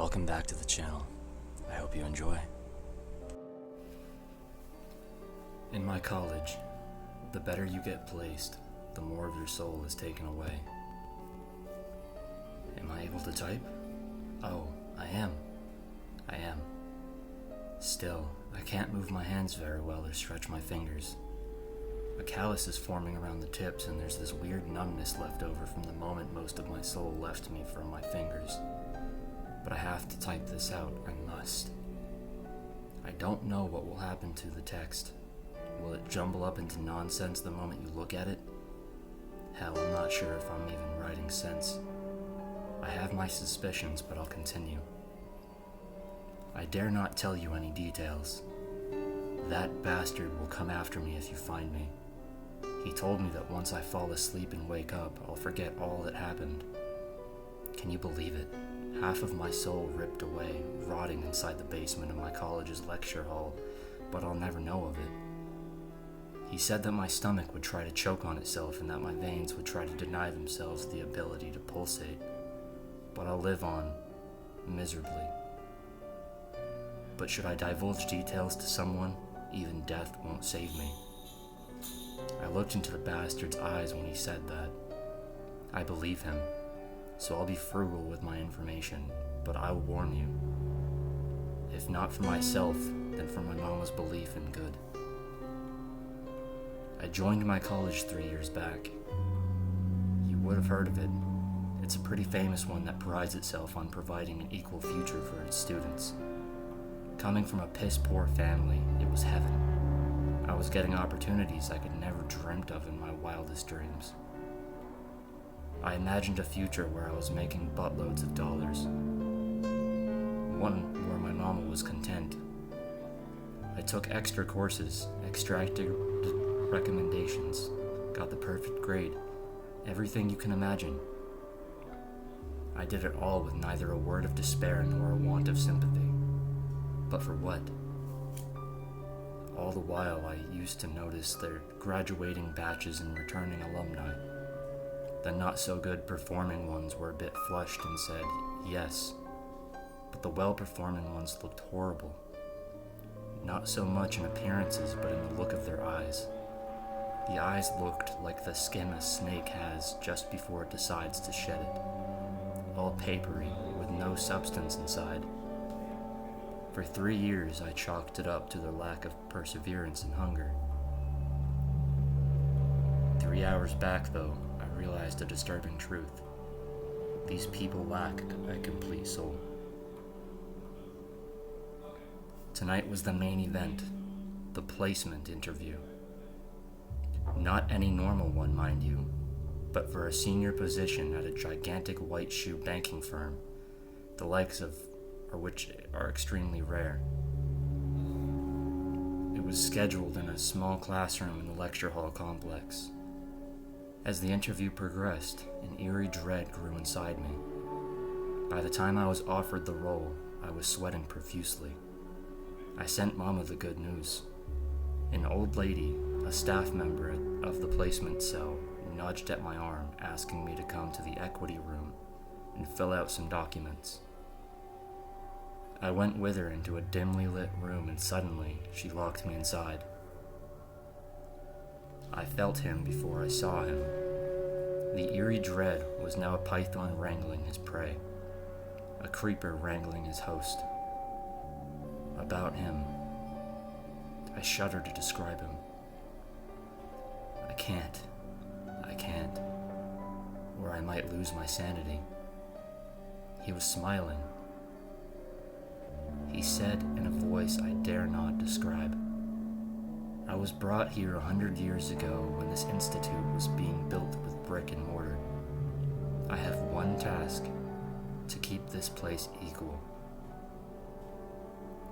Welcome back to the channel. I hope you enjoy. In my college, the better you get placed, the more of your soul is taken away. Am I able to type? Oh, I am. Still, I can't move my hands very well or stretch my fingers. A callus is forming around the tips, and there's this weird numbness left over from the moment most of my soul left me from my fingers. But I have to type this out. I must. I don't know what will happen to the text. Will it jumble up into nonsense the moment you look at it? Hell, I'm not sure if I'm even writing sense. I have my suspicions, but I'll continue. I dare not tell you any details. That bastard will come after me if you find me. He told me that once I fall asleep and wake up, I'll forget all that happened. Can you believe it? Half of my soul ripped away, rotting inside the basement of my college's lecture hall, but I'll never know of it. He said that my stomach would try to choke on itself and that my veins would try to deny themselves the ability to pulsate. But I'll live on, miserably. But should I divulge details to someone, even death won't save me. I looked into the bastard's eyes when he said that. I believe him, so I'll be frugal with my information, but I'll warn you. If not for myself, then for my mama's belief in good. I joined my college 3 years back. You would have heard of it. It's a pretty famous one that prides itself on providing an equal future for its students. Coming from a piss-poor family, it was heaven. I was getting opportunities I could never dreamt of in my wildest dreams. I imagined a future where I was making buttloads of dollars. One where my mama was content. I took extra courses, extracted recommendations, got the perfect grade, everything you can imagine. I did it all with neither a word of despair nor a want of sympathy. But for what? All the while, I used to notice their graduating batches and returning alumni. The not-so-good performing ones were a bit flushed and said, yes, but the well-performing ones looked horrible. Not so much in appearances, but in the look of their eyes. The eyes looked like the skin a snake has just before it decides to shed it. All papery, with no substance inside. For 3 years, I chalked it up to their lack of perseverance and hunger. 3 hours back, though, I realized a disturbing truth. These people lack a complete soul. Tonight was the main event, the placement interview. Not any normal one, mind you, but for a senior position at a gigantic white shoe banking firm, the likes of which are extremely rare. It was scheduled in a small classroom in the lecture hall complex. As the interview progressed, an eerie dread grew inside me. By the time I was offered the role, I was sweating profusely. I sent Mama the good news. An old lady, a staff member of the placement cell, nudged at my arm, asking me to come to the equity room and fill out some documents. I went with her into a dimly lit room, and suddenly she locked me inside. I felt him before I saw him. The eerie dread was now a python wrangling his prey, a creeper wrangling his host. About him, I shudder to describe him. I can't, or I might lose my sanity. He was smiling. He said in a voice I dare not describe, I was brought here 100 years ago when this institute was being built with brick and mortar. I have one task, to keep this place equal.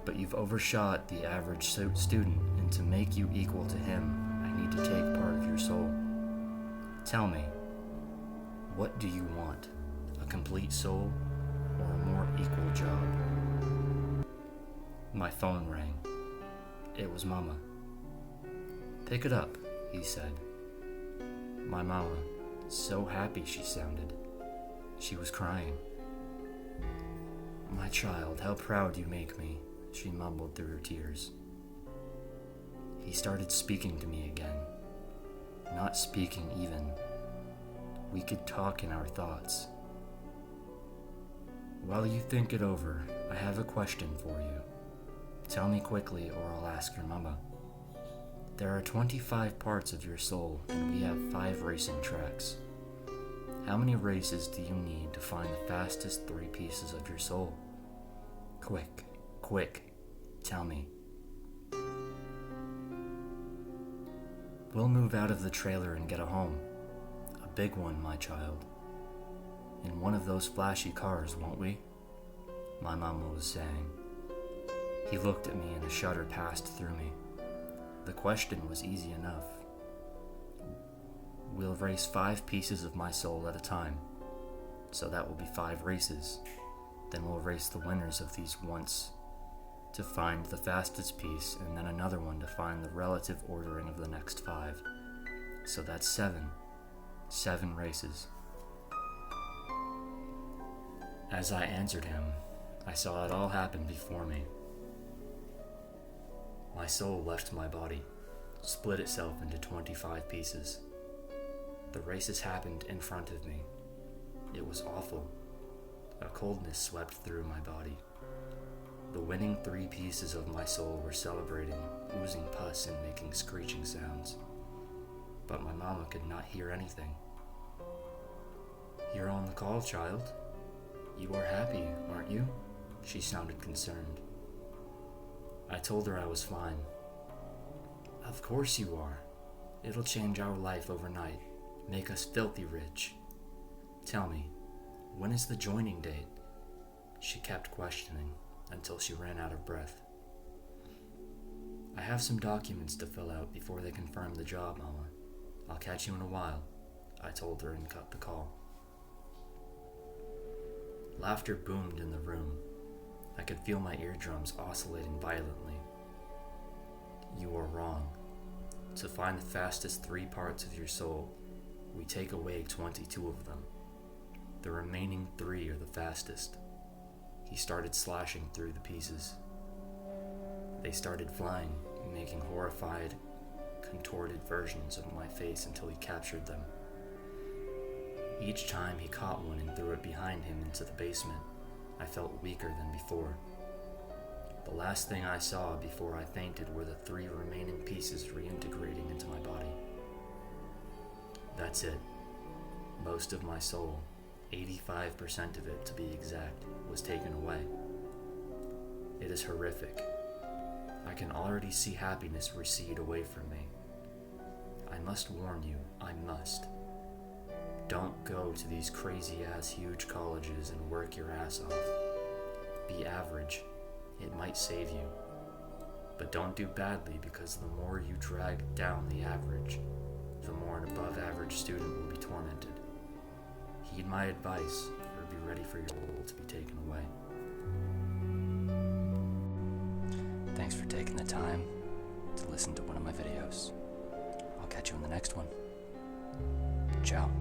But you've overshot the average student, and to make you equal to him, I need to take part of your soul. Tell me, what do you want? A complete soul, or a more equal job? My phone rang. It was Mama. Pick it up, he said. My mama, so happy she sounded. She was crying. My My child, how proud you make me, she mumbled through her tears. He started speaking to me again. Not speaking even. We could talk in our thoughts. While you think it over, I have a question for you. Tell me quickly or I'll ask your mama. There are 25 parts of your soul and we have 5 racing tracks. How many races do you need to find the fastest 3 pieces of your soul? Quick, tell me. We'll move out of the trailer and get a home. A big one, my child. In one of those flashy cars, won't we? My mama was saying. He looked at me and a shudder passed through me. The question was easy enough. We'll race 5 pieces of my soul at a time. So that will be 5 races. Then we'll race the winners of these once to find the fastest piece, and then another one to find the relative ordering of the next 5. So that's 7. 7 races. As I answered him, I saw it all happen before me. My soul left my body, split itself into 25 pieces. The races happened in front of me. It was awful. A coldness swept through my body. The winning 3 pieces of my soul were celebrating, oozing pus and making screeching sounds. But my mama could not hear anything. You're on the call, child. You are happy, aren't you? She sounded concerned. I told her I was fine. Of course you are. It'll change our life overnight, make us filthy rich. Tell me, when is the joining date? She kept questioning until she ran out of breath. I have some documents to fill out before they confirm the job, Mama. I'll catch you in a while, I told her and cut the call. Laughter boomed in the room. I could feel my eardrums oscillating violently. You are wrong. To find the fastest 3 parts of your soul, we take away 22 of them. The remaining 3 are the fastest. He started slashing through the pieces. They started flying, making horrified, contorted versions of my face until he captured them. Each time he caught one and threw it behind him into the basement, I felt weaker than before. The last thing I saw before I fainted were the 3 remaining pieces reintegrating into my body. That's it. Most of my soul, 85% of it to be exact, was taken away. It is horrific. I can already see happiness recede away from me. I must warn you, I must. Don't go to these crazy-ass huge colleges and work your ass off. Be average. It might save you. But don't do badly, because the more you drag down the average, the more an above-average student will be tormented. Heed my advice, or be ready for your soul to be taken away. Thanks for taking the time to listen to one of my videos. I'll catch you in the next one. Ciao.